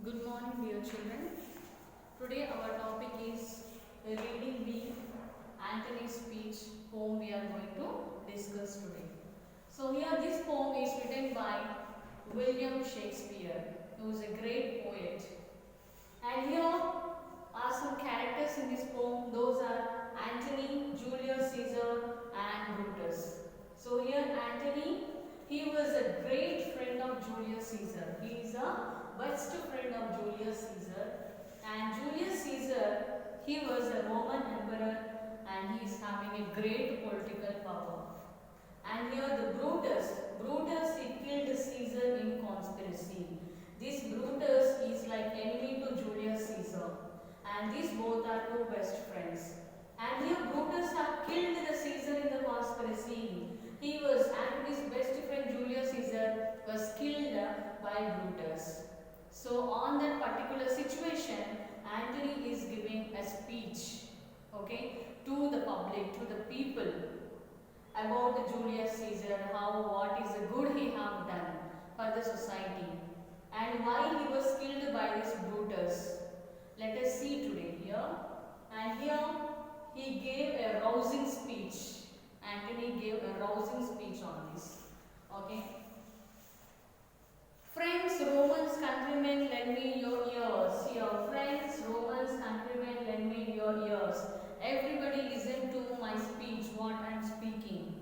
Good morning, dear children. Today our topic is reading B Antony's speech, poem we are going to discuss today. So here this poem is written by William Shakespeare, who is a great poet. And here are some characters in this poem. Those are Antony, Julius Caesar and Brutus. So here Antony, he was a great friend of Julius Caesar. He is a best friend of Julius Caesar. And Julius Caesar, he was a Roman emperor and he is having a great political power. And here the Brutus he killed Caesar in conspiracy. This Brutus is like enemy to Julius Caesar. And these both are two best friends. And here Brutus had killed the Caesar in the conspiracy. He was Antony's best friend Julius Caesar was killed by Brutus. So on that particular situation, Antony is giving a speech, okay, to the public, to the people about the Julius Caesar, what is the good he have done for the society and why he was killed by this Brutus. Let us see today here. And here he gave a rousing speech. Antony gave a rousing speech on this. Okay. Friends, Romans, countrymen, lend me your ears. Here, friends, Romans, countrymen, lend me your ears. Everybody listen to my speech, what I am speaking.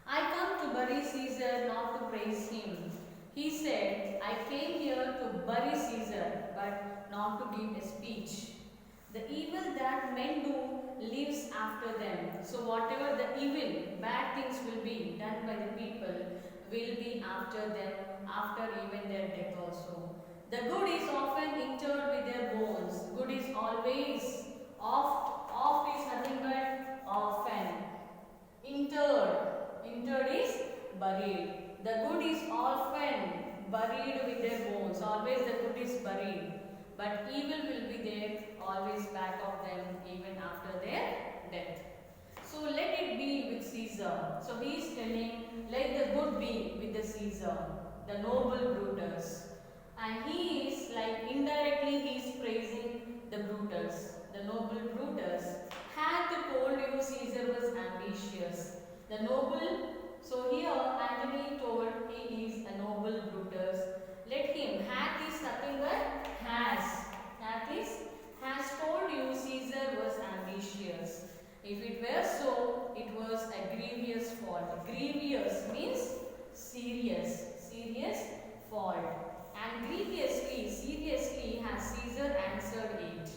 I come to bury Caesar, not to praise him. He said, I came here to bury Caesar, but not to give a speech. The evil that men do lives after them. So whatever the evil, bad things will be done by the people will be after them, after even their death also. The good is often interred with their bones. Good is always, oft is nothing but often. Interred is buried. The good is often buried with their bones. Always the good is buried. But evil will be there always back of them even after their death. So let it be with Caesar. So he is telling, let the good be with the Caesar, the noble Brutus. And he is like indirectly he is praising the Brutus, the noble Brutus. Hath told you Caesar was ambitious. The noble, so here Antony told he is a noble Brutus. Let him, hath is nothing but has. Hath is, has told you Caesar was ambitious. If it were so, it was a grievous fault. Grievous means serious fault. And grievously, seriously has Caesar answered it.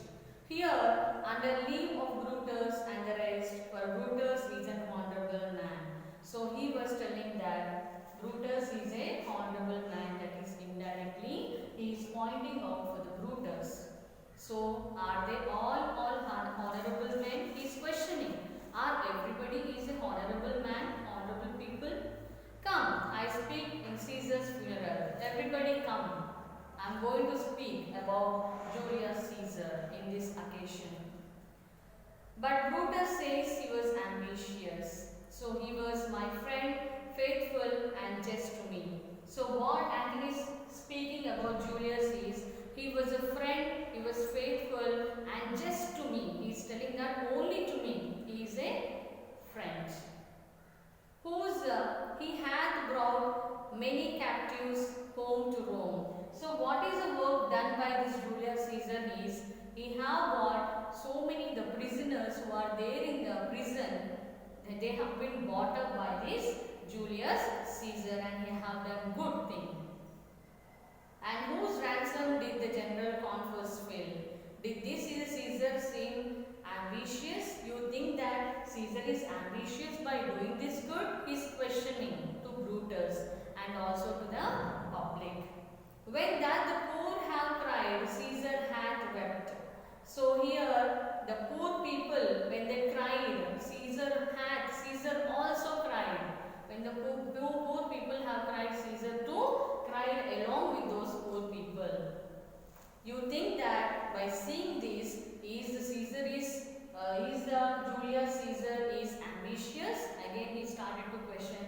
Here, under leave of Brutus and the rest, for Brutus is an honorable man. So he was telling that Brutus is a honorable man, that is indirectly he is pointing out for the Brutus. So are they all honorable men? He is questioning. Are everybody is a honorable man, honorable people? Come, I speak in Caesar's funeral. Everybody come. I am going to speak about Julius Caesar in this occasion. But Brutus says he was ambitious. So he was my friend, faithful and just to me. So what Antony is speaking about Julius is, he was a friend, he was faithful and just to me. He is telling that only to me. He is a friend. He hath brought many captives home to Rome. So what is the work done by this Julius Caesar is, he have brought so many the prisoners who are there in the prison, they have been brought up by this Julius Caesar and he have done good thing. And whose ransom did the general confers fill? Did this Caesar seem ambitious? You think that Caesar is ambitious by doing this good? He is questioning to Brutus and also to the public. When that the poor have cried, Caesar hath wept. So here the poor people, when they cried, Caesar also cried. When the poor people have cried, Caesar too cried along with those poor people. You think that by seeing this, is the Julius Caesar is ambitious? Again he started to question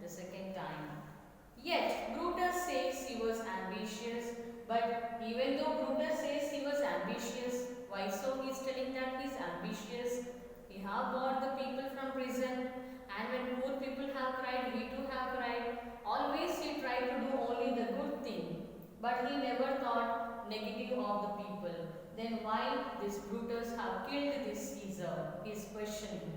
the second time. Yet Brutus says he was ambitious, but even though Why so? He is telling that he is ambitious. He have brought the people from prison, and when poor people have cried, he too have cried. Always he tried to do only the good thing, but he never thought negative of the people. Then why these Brutus have killed this Caesar? He is questioning.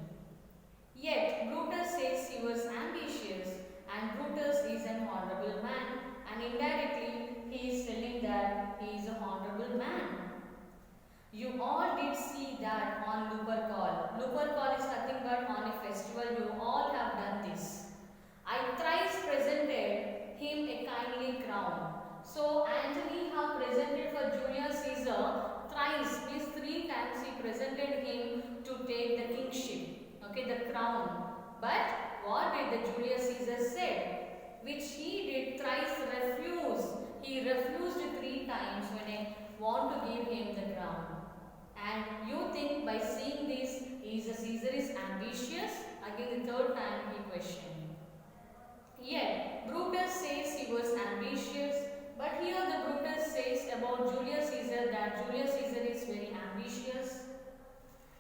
Yet Brutus says he was ambitious, and Brutus is an honorable man, and indirectly he is telling that he is a honorable man. You all did see that on Lupercal. Lupercal is nothing but on a festival. You all have done this. I thrice presented him a kindly crown. So Antony have presented for Julius Caesar thrice, means 3 times he presented him to take the kingship, okay, the crown. But what did the Julius Caesar said? Which he did thrice refuse. He refused 3 times when I want to give him the crown. And you think by seeing this, Caesar is ambitious? Again the 3rd time he questioned. Yet Brutus says he was ambitious, but here the Brutus says about Julius Caesar that Julius Caesar is very ambitious.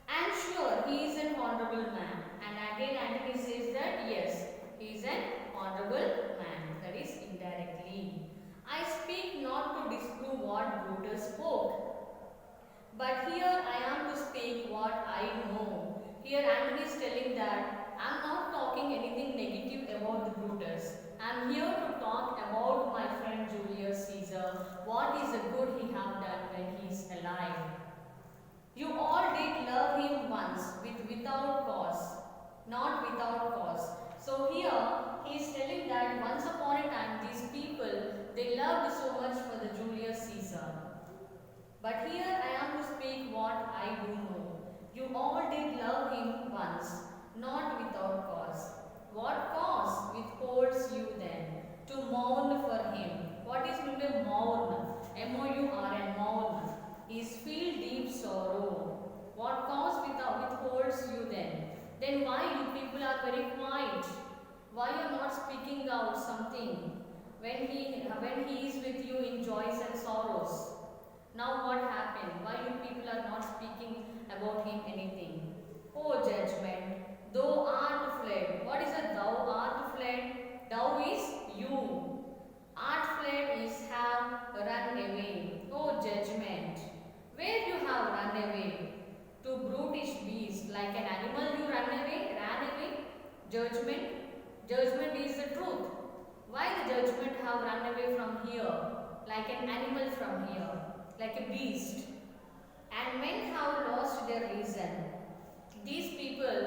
And sure, he is an honorable man. And again Antony says that yes, he is an honorable man. That is indirectly. I speak not to disprove what Brutus spoke, but here I am to speak what I know. Here Antony is telling that I am not talking anything negative about the Brutus. I am here to talk about my friend Julius Caesar. What is the good he have done when he is alive. You all did love him once without cause. Not without cause. So here he is telling that once upon a time these people, they loved so much for the Julius Caesar. But here I am to speak what I do know. You all did love him once, not without cause. What cause withholds you then to mourn for him? What is meant by mourn? M-O-U-R-N, mourn is feel deep sorrow. What cause withholds you then? Then why you people are very quiet? Why you are not speaking out something when he is with you in joys and sorrows? Now what happened? Why you people are not speaking about him anything? Oh judgment, thou art fled. What is a thou art fled? Thou is you. Art fled is have run away. Oh judgment, where you have run away? To brutish beast, like an animal you ran away. Judgment, judgment is the truth. Why the judgment have run away from here? Like an animal from here, like a beast. And men have lost their reason. These people,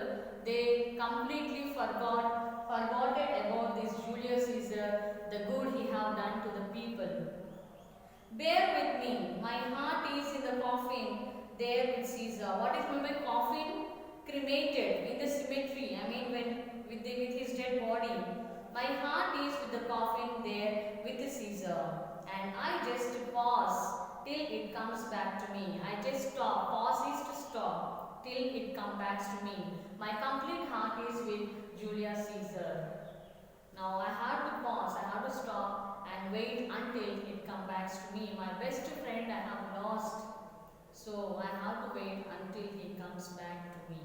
they completely forgotten about this Julius Caesar, the good he have done to the people. Bear with me, my heart is in the coffin there with Caesar. What is meant by coffin? Cremated in the cemetery. I mean with his dead body. My heart is with the coffin there with the Caesar. And I just pause till it comes back to me. I just stop. Pause is to stop till it comes back to me. My complete heart is with Julius Caesar. Now I have to pause. I have to stop and wait until it comes back to me. My best friend I have lost. So I have to wait until he comes back to me.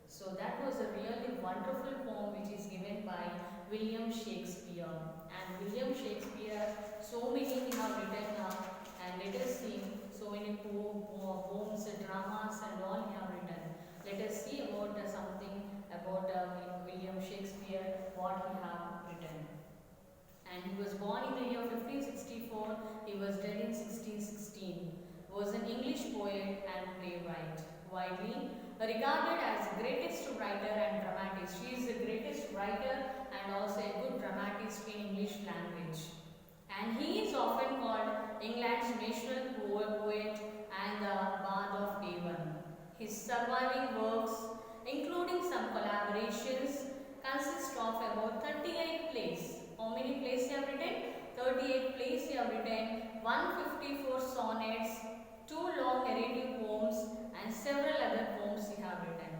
So that was a really wonderful poem which is given by William Shakespeare. And William Shakespeare, so many he have written now. And let us see so many poems, dramas and all he have written. Let us see about something about William Shakespeare, what he have written. And he was born in the year 1564. He was dead in 1616. Was an English poet and playwright, widely regarded as the greatest writer and dramatist. She is the greatest writer and also a good dramatist in English language. And he is often called England's national poet and the Bard of Avon. His surviving works, including some collaborations, consist of about 38 plays. How many plays he have written? 38 plays he have written, 154 sonnets, 2 long narrative poems and several other poems he have written.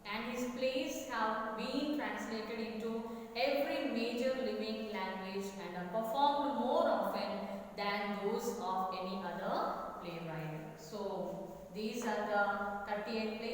And his plays have been translated into every major living language and are performed more often than those of any other playwright. So these are 38